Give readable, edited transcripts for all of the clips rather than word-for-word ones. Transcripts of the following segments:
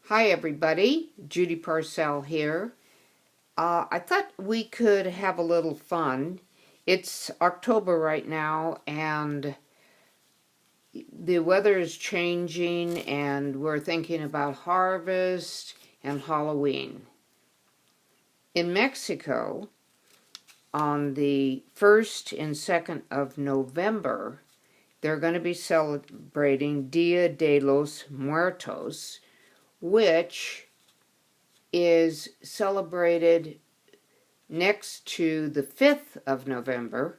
Hi everybody, Judy Parcell here. I thought we could have a little fun. It's October right now and the weather is changing and we're thinking about harvest and Halloween. In Mexico, on the 1st and 2nd of November, they're going to be celebrating Dia de los Muertos, which is celebrated next to the 5th of November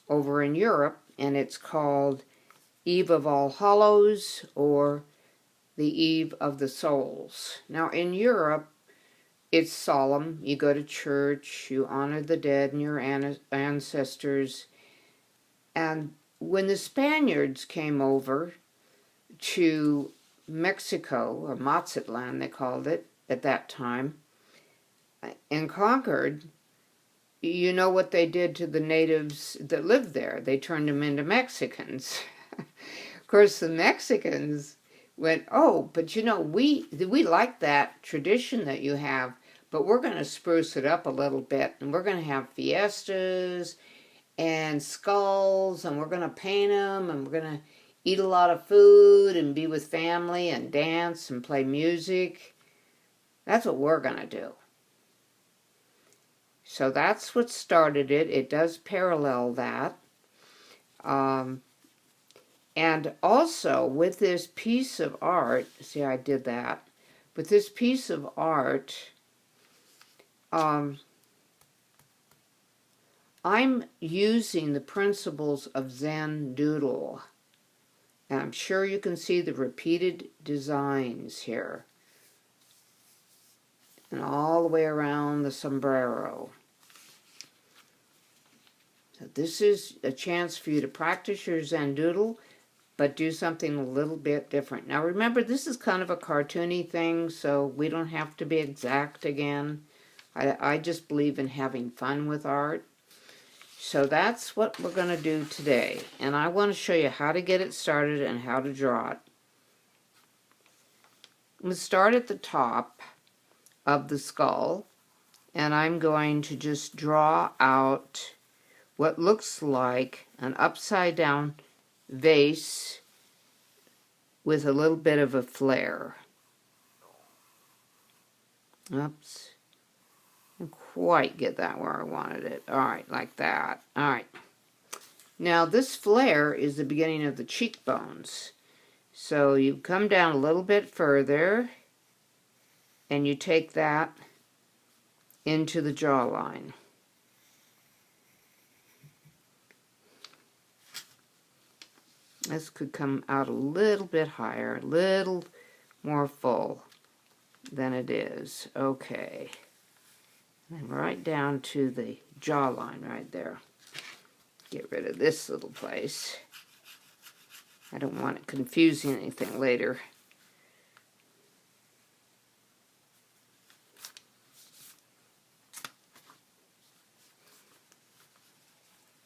over in Europe, and it's called Eve of All Hallows or the Eve of the Souls. Now in Europe, it's solemn. You go to church, you honor the dead and your ancestors. And when the Spaniards came over to Mexico, or Mazatlan they called it at that time, and conquered, you know what they did to the natives that lived there? They turned them into Mexicans. Of course, the Mexicans went, oh, but you know, we like that tradition that you have, but we're going to spruce it up a little bit, and we're going to have fiestas and skulls, and we're going to paint them, and we're going to eat a lot of food and be with family and dance and play music. That's what we're going to do. So that's what started it. It does parallel that. And also with this piece of art, see I did that, with this piece of art, I'm using the principles of Zendoodle. And I'm sure you can see the repeated designs here. And all the way around the sombrero. So this is a chance for you to practice your Zendoodle, but do something a little bit different. Now remember, this is kind of a cartoony thing, so we don't have to be exact again. I just believe in having fun with art. So that's what we're going to do today. And I want to show you how to get it started and how to draw it. I'm going to start at the top of the skull, and I'm going to just draw out what looks like an upside down vase with a little bit of a flare. Oops. Didn't quite get that where I wanted it. Alright, like that. Alright. Now this flare is the beginning of the cheekbones. So you come down a little bit further and you take that into the jawline. This could come out a little bit higher, a little more full than it is. Okay. And right down to the jawline right there. Get rid of this little place. I don't want it confusing anything later.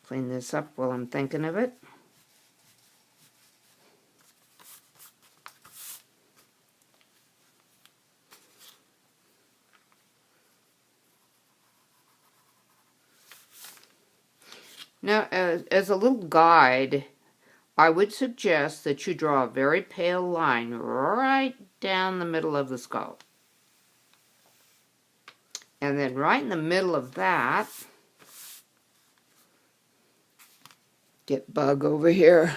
Clean this up while I'm thinking of it. Now, as a little guide, I would suggest that you draw a very pale line right down the middle of the skull. And then right in the middle of that, get bug over here.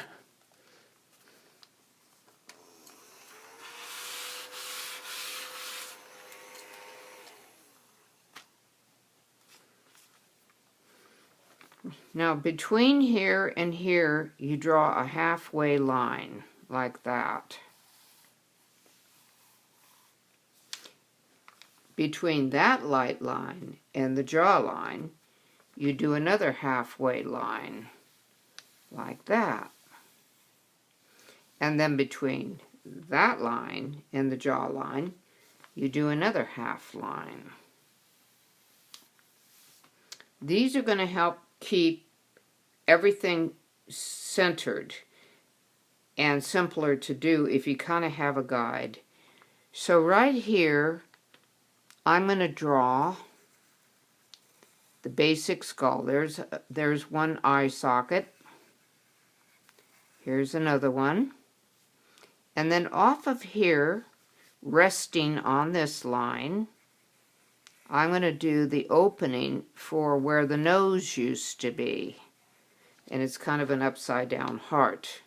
Now, between here and here, you draw a halfway line, like that. Between that light line and the jawline, you do another halfway line, like that. And then between that line and the jawline, you do another half line. These are going to help keep everything centered and simpler to do if you kind of have a guide. So right here, I'm going to draw the basic skull. There's one eye socket. Here's another one. And then off of here, resting on this line, I'm going to do the opening for where the nose used to be. And it's kind of an upside down heart.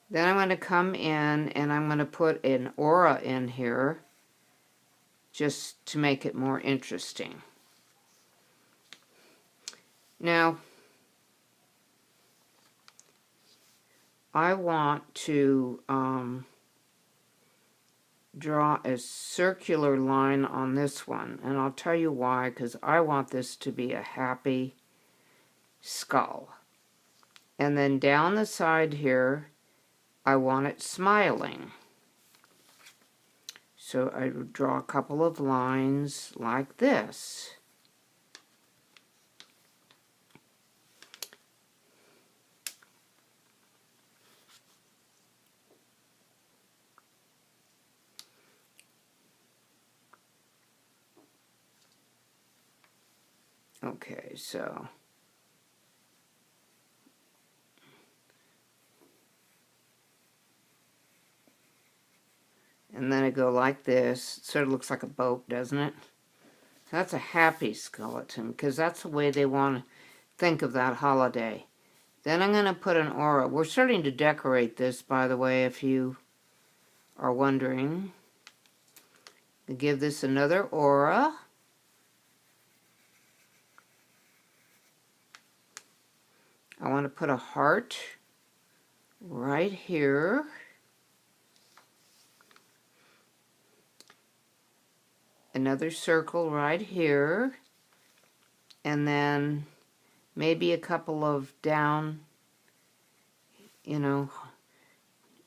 Then I'm going to come in and I'm going to put an aura in here just to make it more interesting. Now, I want to draw a circular line on this one, and I'll tell you why, because I want this to be a happy skull. And then down the side here, I want it smiling. So I would draw a couple of lines like this. Okay, so and then I go like this. It sort of looks like a boat, doesn't it? That's a happy skeleton, because that's the way they want to think of that holiday. Then I'm going to put an aura. We're starting to decorate this, by the way, if you are wondering. Give this another aura. I want to put a heart right here. Another circle right here. And then maybe a couple of down,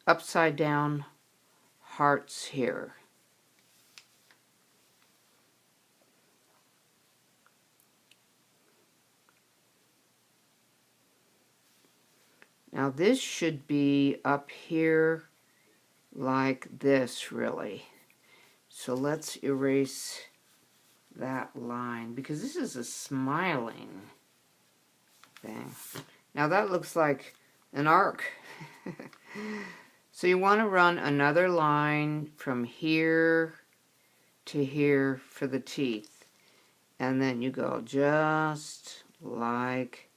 upside down hearts here. Now this should be up here like this, really. So let's erase that line, because this is a smiling thing. Now that looks like an arc. So you want to run another line from here to here for the teeth. And then you go just like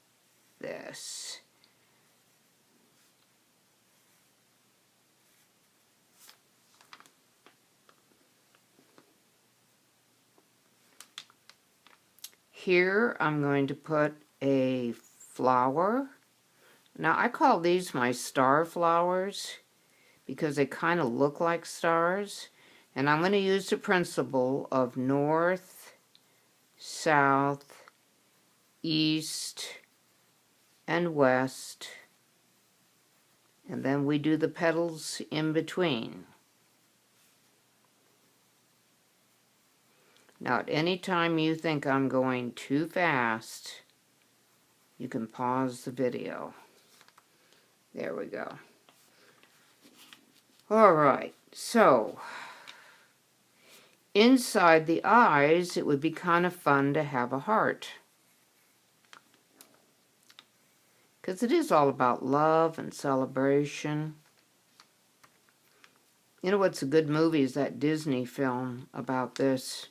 this. Here I'm going to put a flower. Now I call these my star flowers because they kind of look like stars. And I'm going to use the principle of north, south, east, and west. And then we do the petals in between. Now, at any time you think I'm going too fast, you can pause the video. There we go. All right, so inside the eyes, it would be kind of fun to have a heart. Because it is all about love and celebration. You know what's a good movie is that Disney film about this.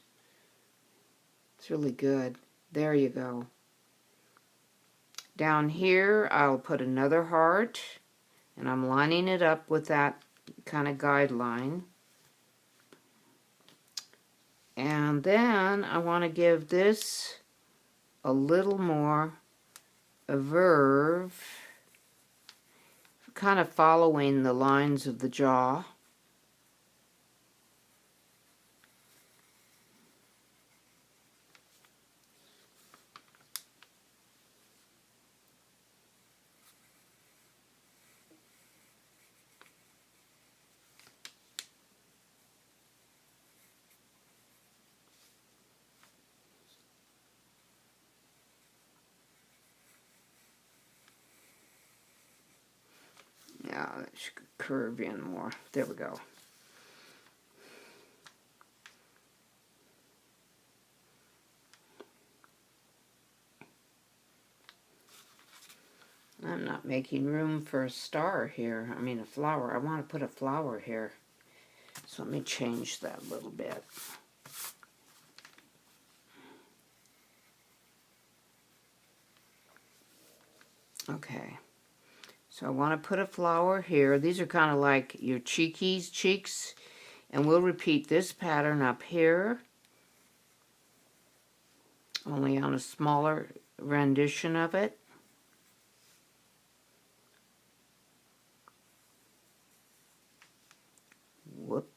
It's really good. There you go. Down here, I'll put another heart, and I'm lining it up with that kind of guideline. And then I want to give this a little more verve, kind of following the lines of the jaw. Now that should curve in more. There we go. I'm not making room for a star here. I mean a flower. I want to put a flower here. So let me change that a little bit. Okay. So I want to put a flower here. These are kind of like your cheeks. And we'll repeat this pattern up here. Only on a smaller rendition of it. Whoop.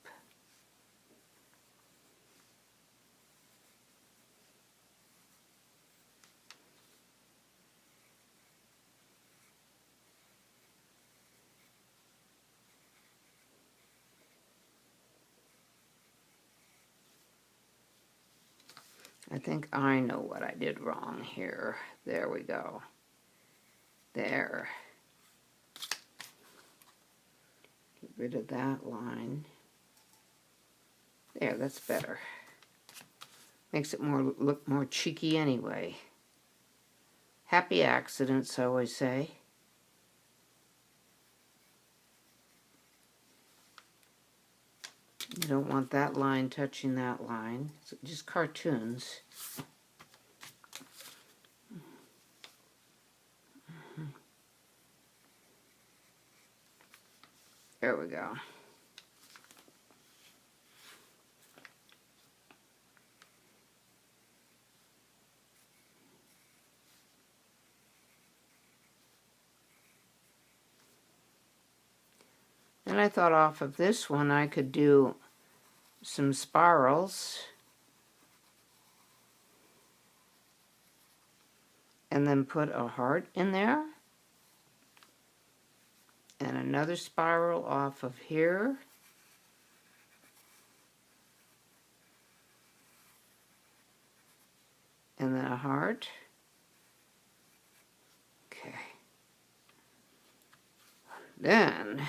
I think I know what I did wrong here. There we go. There. Get rid of that line. There, that's better. Makes it look more cheeky anyway. Happy accidents, I always say. You don't want that line touching that line. It's just cartoons. There we go. Then I thought off of this one I could do some spirals and then put a heart in there and another spiral off of here and then a heart. Okay. Then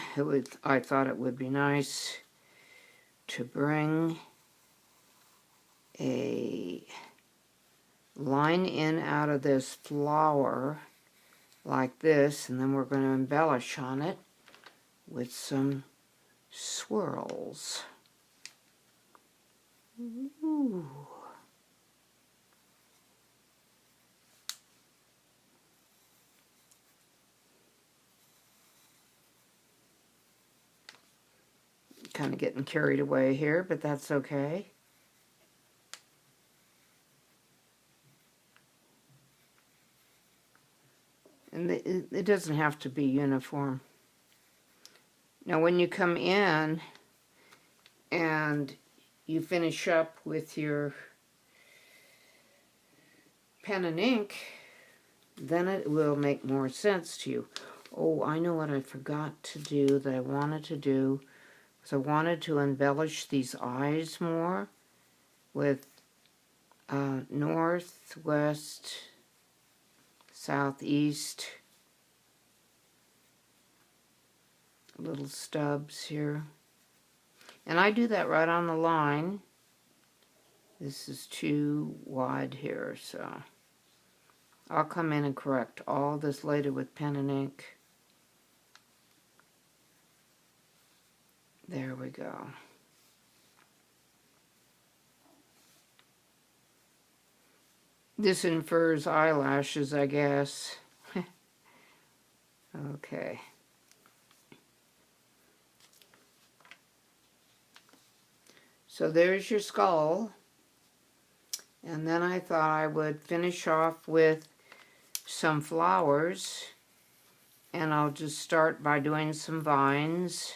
I thought it would be nice to bring a line in out of this flower like this, and then we're going to embellish on it with some swirls. Ooh. Kind of getting carried away here, but that's okay. And it doesn't have to be uniform. Now when you come in and you finish up with your pen and ink, then it will make more sense to you. Oh, I know what I forgot to do that I wanted to do. So I wanted to embellish these eyes more with north, west, southeast, little stubs here. And I do that right on the line. This is too wide here, so I'll come in and correct all this later with pen and ink. There we go. This infers eyelashes, I guess. Okay. So there's your skull. And then I thought I would finish off with some flowers. And I'll just start by doing some vines.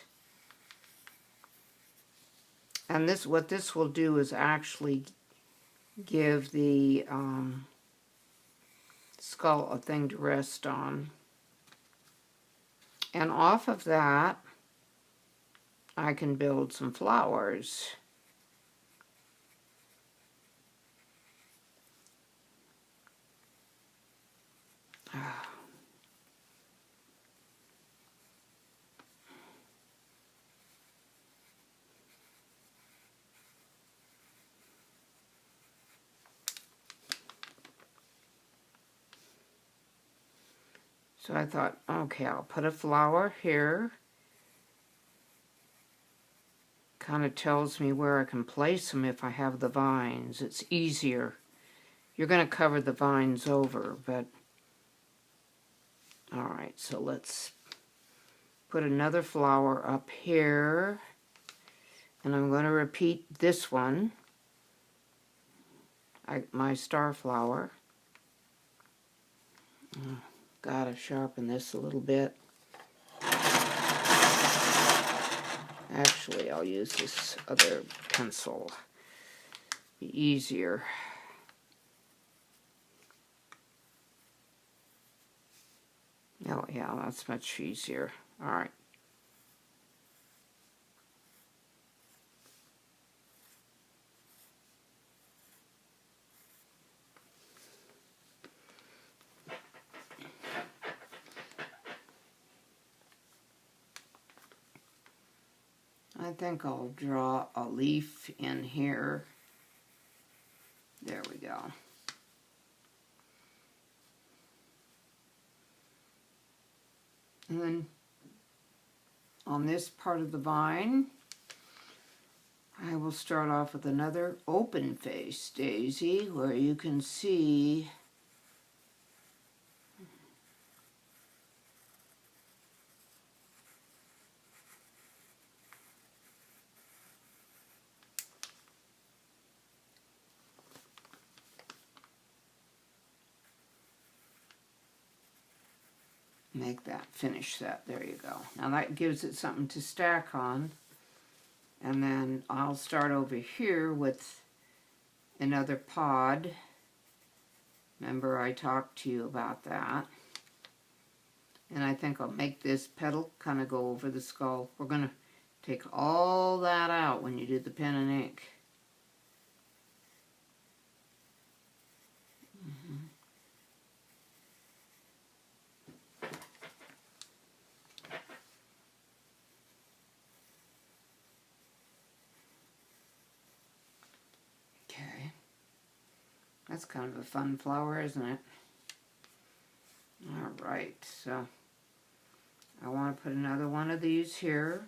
And what this will do is actually give the skull a thing to rest on. And off of that, I can build some flowers. So I thought, okay, I'll put a flower here. Kind of tells me where I can place them if I have the vines. It's easier. You're going to cover the vines over, but alright, so let's put another flower up here. And I'm going to repeat this one, my star flower. Gotta sharpen this a little bit. Actually, I'll use this other pencil. Be easier. Oh yeah, that's much easier. Alright. I think I'll draw a leaf in here. There we go. And then on this part of the vine, I will start off with another open face daisy where you can see finish that. There you go. Now that gives it something to stack on. And then I'll start over here with another pod. Remember I talked to you about that. And I think I'll make this petal kind of go over the skull. We're going to take all that out when you do the pen and ink. Okay. That's kind of a fun flower, isn't it? Alright, so I want to put another one of these here.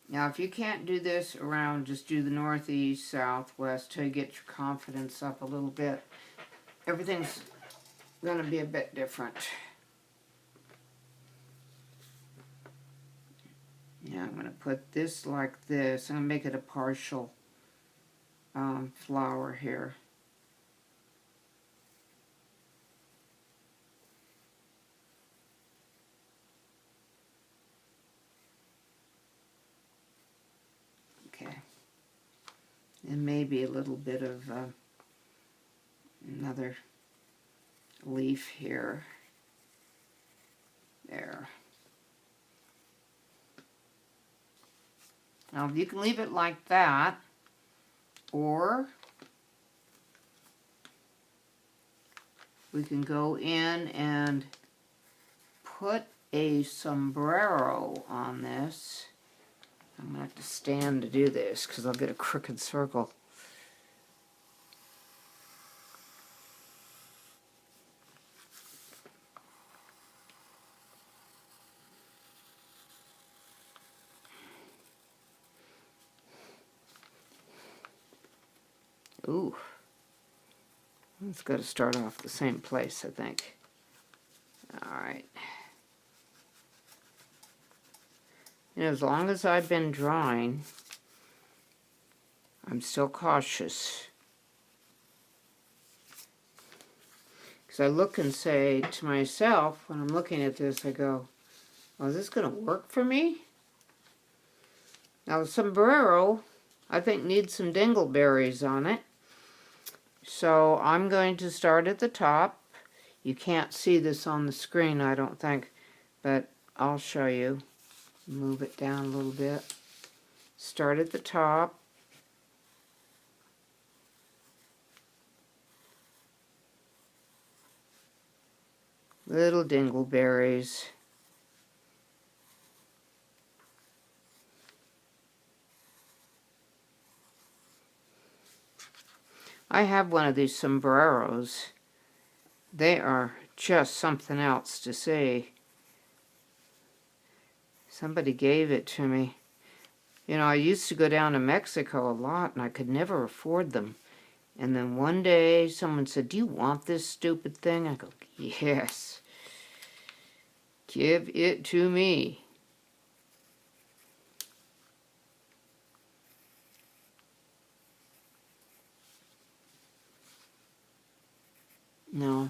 Now, if you can't do this around, just do the northeast, southwest, till you get your confidence up a little bit. Everything's going to be a bit different. Yeah, I'm going to put this like this. I'm going to make it a partial flower here. Okay. And maybe a little bit of another leaf here. There. Now you can leave it like that, or we can go in and put a sombrero on this. I'm going to have to stand to do this because I'll get a crooked circle. Ooh. It's got to start off the same place, I think. Alright. And as long as I've been drawing, I'm still cautious. Because I look and say to myself, when I'm looking at this, I go, oh, is this going to work for me? Now the sombrero, I think, needs some dingleberries on it. So I'm going to start at the top. You can't see this on the screen, I don't think, but I'll show you. Move it down a little bit. Start at the top. Little dingleberries. I have one of these sombreros. They are just something else to see. Somebody gave it to me. You know, I used to go down to Mexico a lot, and I could never afford them. And then one day, someone said, "Do you want this stupid thing?" I go, "Yes. Give it to me." No.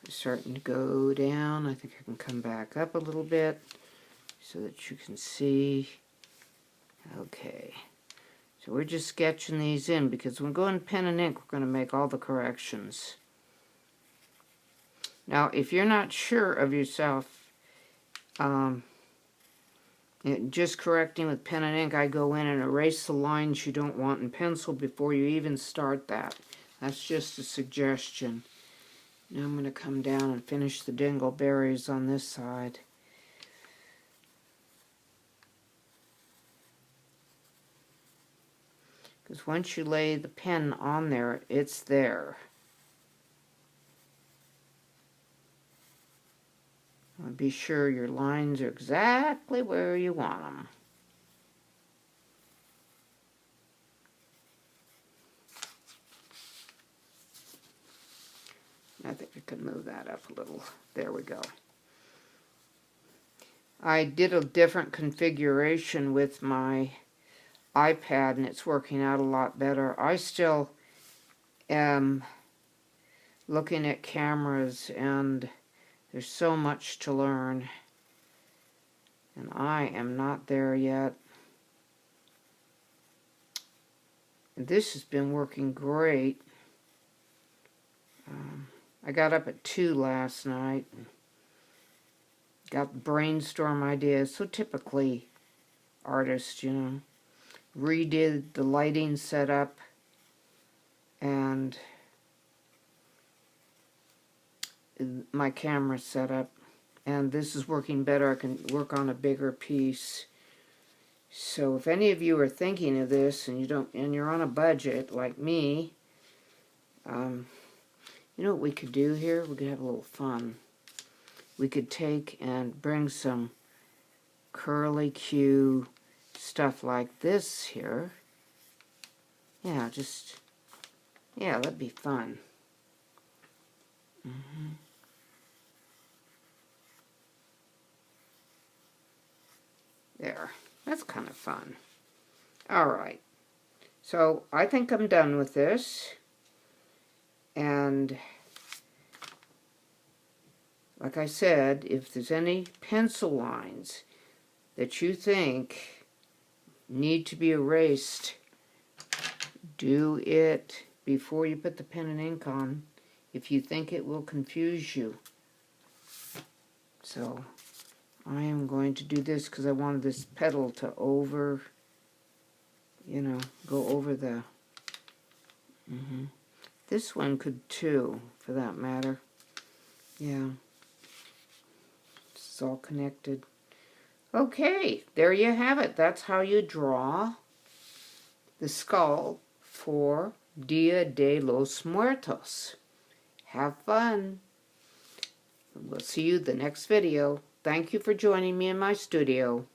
It's starting to go down. I think I can come back up a little bit so that you can see. Okay. So we're just sketching these in because when going pen and ink, we're going to make all the corrections. Now, if you're not sure of yourself, just correcting with pen and ink, I go in and erase the lines you don't want in pencil before you even start that. That's just a suggestion. Now I'm going to come down and finish the dingleberries on this side. Because once you lay the pen on there, it's there. Be sure your lines are exactly where you want them. I think I can move that up a little. There we go. I did a different configuration with my iPad, and it's working out a lot better. I still am looking at cameras, and there's so much to learn. And I am not there yet. And this has been working great. I got up at 2 last night and got brainstorm ideas. So typically artists, you know. Redid the lighting setup and my camera setup. And this is working better. I can work on a bigger piece. So if any of you are thinking of this and you're on a budget like me, you know what we could do here? We could have a little fun. We could take and bring some curly Q stuff like this here. Yeah, that'd be fun. There, that's kind of fun. All right, so I think I'm done with this. And like I said, if there's any pencil lines that you think need to be erased, do it before you put the pen and ink on if you think it will confuse you. So I am going to do this because I wanted this petal to go over the... This one could too, for that matter. Yeah. It's all connected. Okay, there you have it. That's how you draw the skull for Dia de los Muertos. Have fun. We'll see you the next video. Thank you for joining me in my studio.